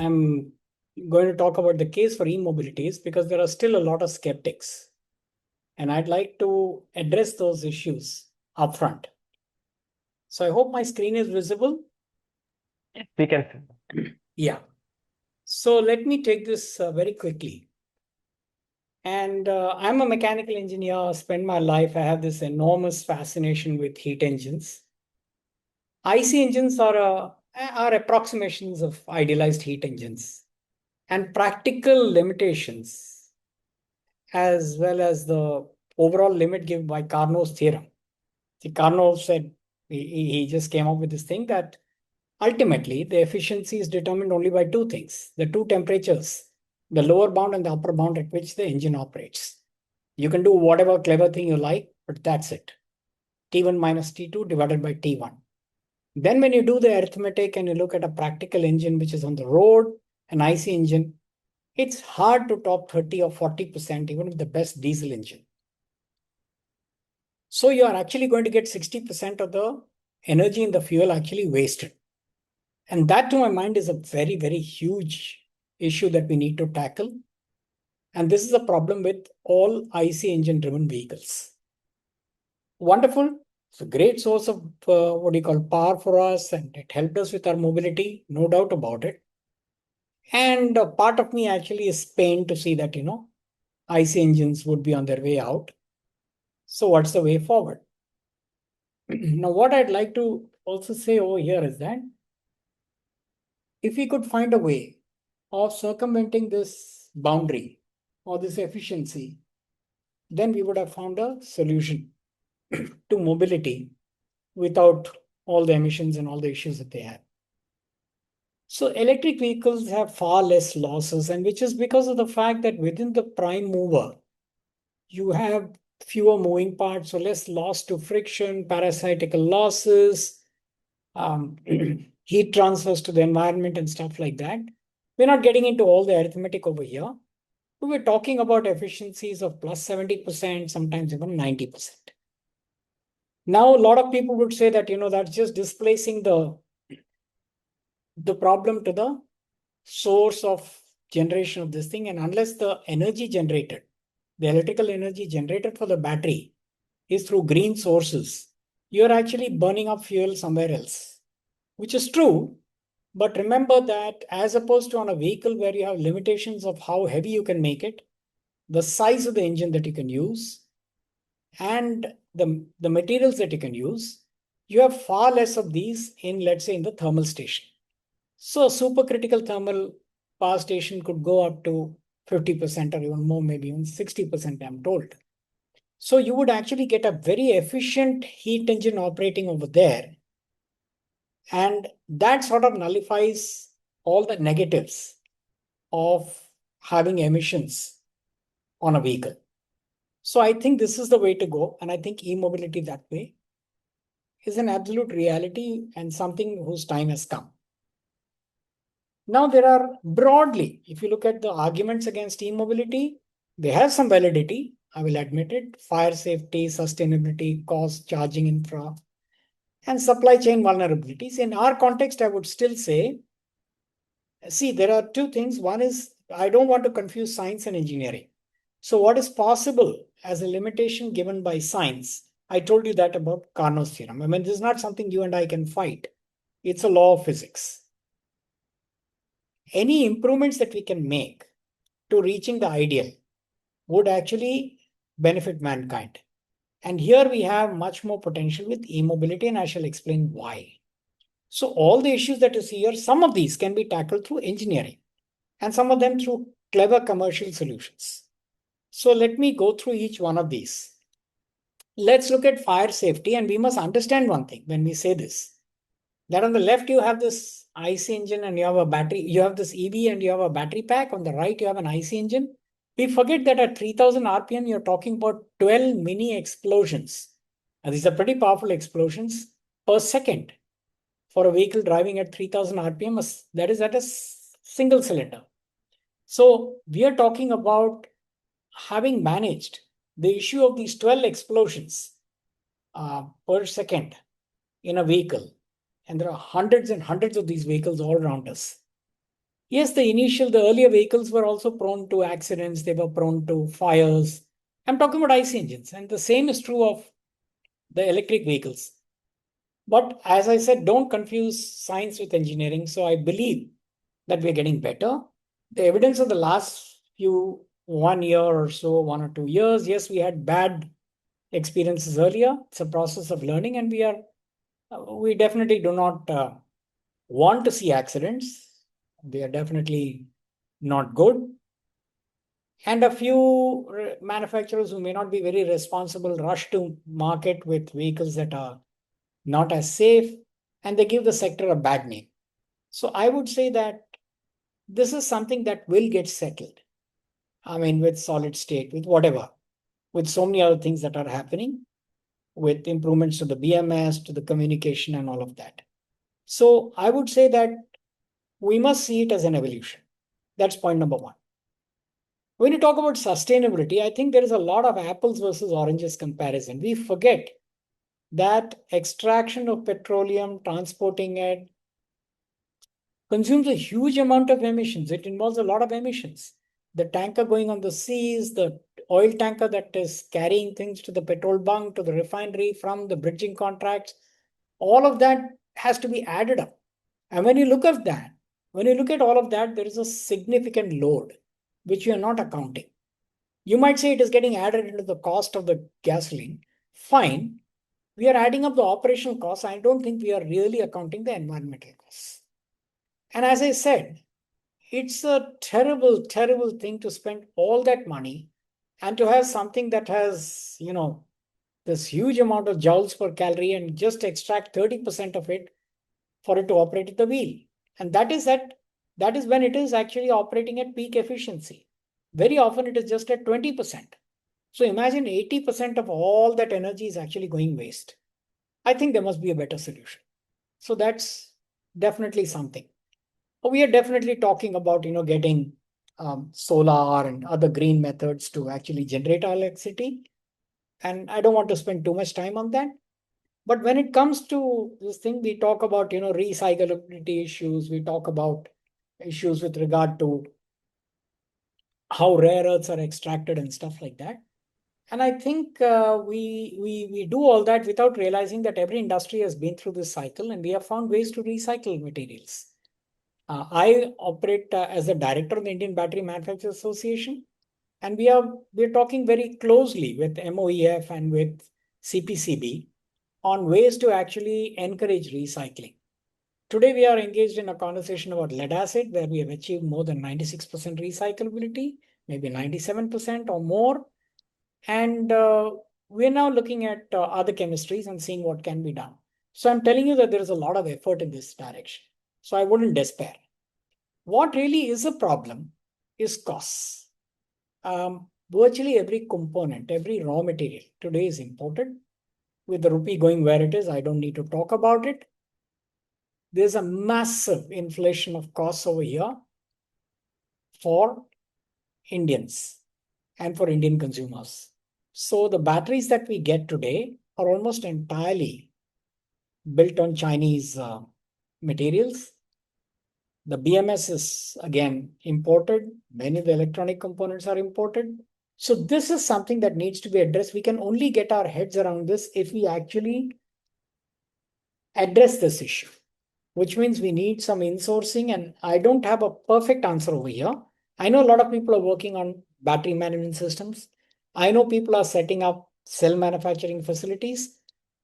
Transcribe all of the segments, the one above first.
I'm going to talk about the case for e-mobilities because there are still a lot of skeptics. And I'd like to address those issues upfront. So I hope my screen is visible. We can. Yeah. So let me take this very quickly. And I'm a mechanical engineer, spent my life, I have this enormous fascination with heat engines. IC engines are approximations of idealized heat engines and practical limitations, as well as the overall limit given by Carnot's theorem. See, Carnot said he just came up with this thing that ultimately the efficiency is determined only by two things: the two temperatures, the lower bound and the upper bound at which the engine operates. You can do whatever clever thing you like, but that's it. T1 minus T2 divided by T1. Then when you do the arithmetic and you look at a practical engine which is on the road, an IC engine, it's hard to top 30 or 40% even with the best diesel engine. So you are actually going to get 60% of the energy in the fuel actually wasted. And that, to my mind, is a very, very huge issue that we need to tackle. And this is a problem with all IC engine driven vehicles. Wonderful. It's a great source of what do you call power for us, and it helped us with our mobility, no doubt about it. And part of me actually is pained to see that, IC engines would be on their way out. So what's the way forward? Now, what I'd like to also say over here is that if we could find a way of circumventing this boundary or this efficiency, then we would have found a solution to mobility without all the emissions and all the issues that they have. So electric vehicles have far less losses, and which is because of the fact that within the prime mover, you have fewer moving parts, so less loss to friction, parasitical losses, heat transfers to the environment and stuff like that. We're not getting into all the arithmetic over here. But we're talking about efficiencies of plus 70%, sometimes even 90%. Now, a lot of people would say that, that's just displacing the problem to the source of generation of this thing. And unless the energy generated, the electrical energy generated for the battery is through green sources, you're actually burning up fuel somewhere else, which is true. But remember that as opposed to on a vehicle where you have limitations of how heavy you can make it, the size of the engine that you can use, and the materials that you can use, you have far less of these in, let's say, in the thermal station. So a supercritical thermal power station could go up to 50% or even more, maybe even 60%, I'm told. So you would actually get a very efficient heat engine operating over there. And that sort of nullifies all the negatives of having emissions on a vehicle. So I think this is the way to go. And I think e-mobility that way is an absolute reality and something whose time has come. Now, there are broadly, if you look at the arguments against e-mobility, they have some validity. I will admit it: fire safety, sustainability, cost, charging infra, and supply chain vulnerabilities. In our context, I would still say, see, there are two things. One is, I don't want to confuse science and engineering. So what is possible as a limitation given by science? I told you that about Carnot's theorem. I mean, this is not something you and I can fight. It's a law of physics. Any improvements that we can make to reaching the ideal would actually benefit mankind. And here we have much more potential with e-mobility, and I shall explain why. So all the issues that you see here, some of these can be tackled through engineering and some of them through clever commercial solutions. So let me go through each one of these. Let's look at fire safety, and we must understand one thing when we say this, that on the left you have this IC engine and you have a battery, you have this EV and you have a battery pack. On the right you have an IC engine. We forget that at 3000 RPM you're talking about 12 mini explosions. And these are pretty powerful explosions per second for a vehicle driving at 3000 RPM. That is at a single cylinder. So we are talking about having managed the issue of these 12 explosions per second in a vehicle. And there are hundreds and hundreds of these vehicles all around us. Yes, the earlier vehicles were also prone to accidents. They were prone to fires. I'm talking about IC engines. And the same is true of the electric vehicles. But as I said, don't confuse science with engineering. So I believe that we're getting better. The evidence of the last 1 year or so, 1 or 2 years, yes, we had bad experiences earlier. It's a process of learning, and we definitely do not want to see accidents. They are definitely not good. And a few manufacturers who may not be very responsible rush to market with vehicles that are not as safe, and they give the sector a bad name. So I would say that this is something that will get settled. I mean, with solid state, with whatever, with so many other things that are happening, with improvements to the BMS, to the communication, and all of that. So I would say that we must see it as an evolution. That's point number one. When you talk about sustainability, I think there is a lot of apples versus oranges comparison. We forget that extraction of petroleum, transporting it, consumes a huge amount of emissions. It involves a lot of emissions. The tanker going on the seas, the oil tanker that is carrying things to the petrol bunk, to the refinery, from the bridging contracts, all of that has to be added up. And when you look at all of that, there is a significant load which you are not accounting. You might say it is getting added into the cost of the gasoline. Fine. We are adding up the operational costs. I don't think we are really accounting the environmental costs. And as I said, it's a terrible, terrible thing to spend all that money and to have something that has, this huge amount of joules per calorie and just extract 30% of it for it to operate at the wheel. And that is when it is actually operating at peak efficiency. Very often it is just at 20%. So imagine 80% of all that energy is actually going waste. I think there must be a better solution. So that's definitely something. We are definitely talking about, getting solar and other green methods to actually generate electricity. And I don't want to spend too much time on that. But when it comes to this thing, we talk about, recyclability issues. We talk about issues with regard to how rare earths are extracted and stuff like that. And I think we do all that without realizing that every industry has been through this cycle, and we have found ways to recycle materials. I operate as the director of the Indian Battery Manufacturers Association, and we're talking very closely with MOEF and with CPCB on ways to actually encourage recycling. Today, we are engaged in a conversation about lead acid, where we have achieved more than 96% recyclability, maybe 97% or more. And we're now looking at other chemistries and seeing what can be done. So I'm telling you that there is a lot of effort in this direction. So I wouldn't despair. What really is a problem is costs. Virtually every component, every raw material today is imported. With the rupee going where it is, I don't need to talk about it. There's a massive inflation of costs over here for Indians and for Indian consumers. So the batteries that we get today are almost entirely built on Chinese materials. The BMS is again imported. Many of the electronic components are imported. So this is something that needs to be addressed. We can only get our heads around this if we actually address this issue, which means we need some insourcing. And I don't have a perfect answer over here. I know a lot of people are working on battery management systems. I know people are setting up cell manufacturing facilities.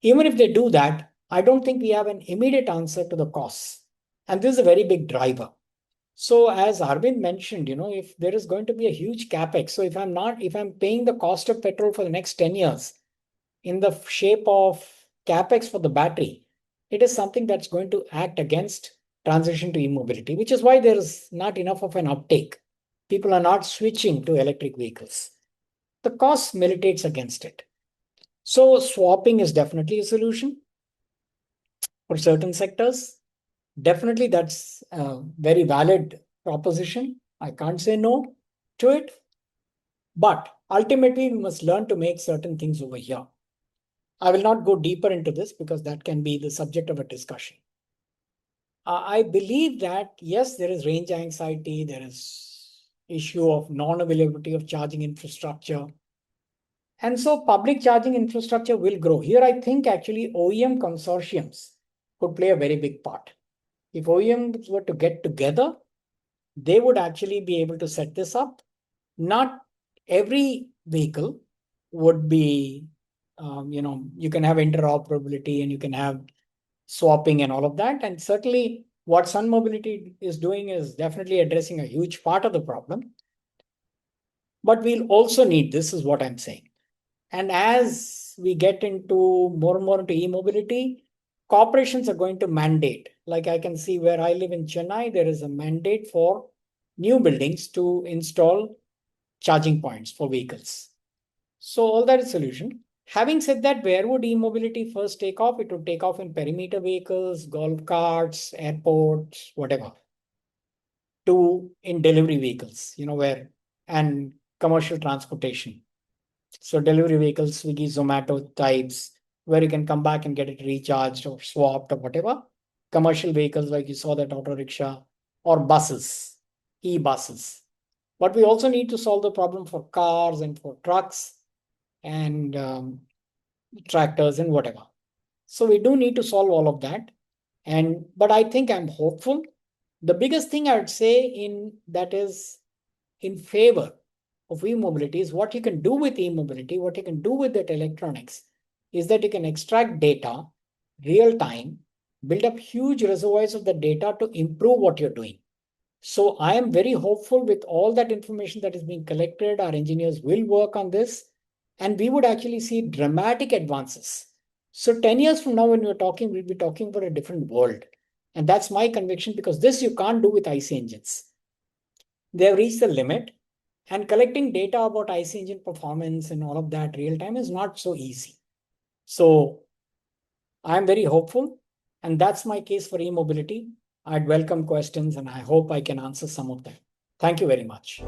Even if they do that, I don't think we have an immediate answer to the costs. And this is a very big driver. So as Arvind mentioned, if there is going to be a huge capex, so if I'm paying the cost of petrol for the next 10 years in the shape of capex for the battery, it is something that's going to act against transition to e-mobility, which is why there is not enough of an uptake. People are not switching to electric vehicles. The cost militates against it. So swapping is definitely a solution for certain sectors. Definitely, that's a very valid proposition. I can't say no to it. But ultimately, we must learn to make certain things over here. I will not go deeper into this because that can be the subject of a discussion. I believe that, yes, there is range anxiety, there is issue of non-availability of charging infrastructure. And so public charging infrastructure will grow. Here, I think actually OEM consortiums could play a very big part. If OEMs were to get together, they would actually be able to set this up. Not every vehicle would be, you can have interoperability and you can have swapping and all of that. And certainly what Sun Mobility is doing is definitely addressing a huge part of the problem. But we'll also need, this is what I'm saying. And as we get into more and more into e-mobility, corporations are going to mandate. Like I can see where I live in Chennai, there is a mandate for new buildings to install charging points for vehicles. So all that is solution. Having said that, where would e-mobility first take off? It would take off in perimeter vehicles, golf carts, airports, whatever. To in delivery vehicles, where and commercial transportation. So delivery vehicles, Swiggy, Zomato types, where you can come back and get it recharged or swapped or whatever. Commercial vehicles like you saw that auto rickshaw or buses, e-buses. But we also need to solve the problem for cars and for trucks and tractors and whatever. So we do need to solve all of that. But I think I'm hopeful. The biggest thing I would say in that is in favor of e-mobility is what you can do with e-mobility, what you can do with that electronics is that you can extract data real time, build up huge reservoirs of the data to improve what you're doing. So I am very hopeful with all that information that is being collected. Our engineers will work on this and we would actually see dramatic advances. So 10 years from now, when we're talking, we'll be talking about a different world. And that's my conviction because this you can't do with IC engines. They have reached the limit. And collecting data about IC engine performance and all of that real time is not so easy. So I'm very hopeful. And that's my case for e-mobility. I'd welcome questions and I hope I can answer some of them. Thank you very much.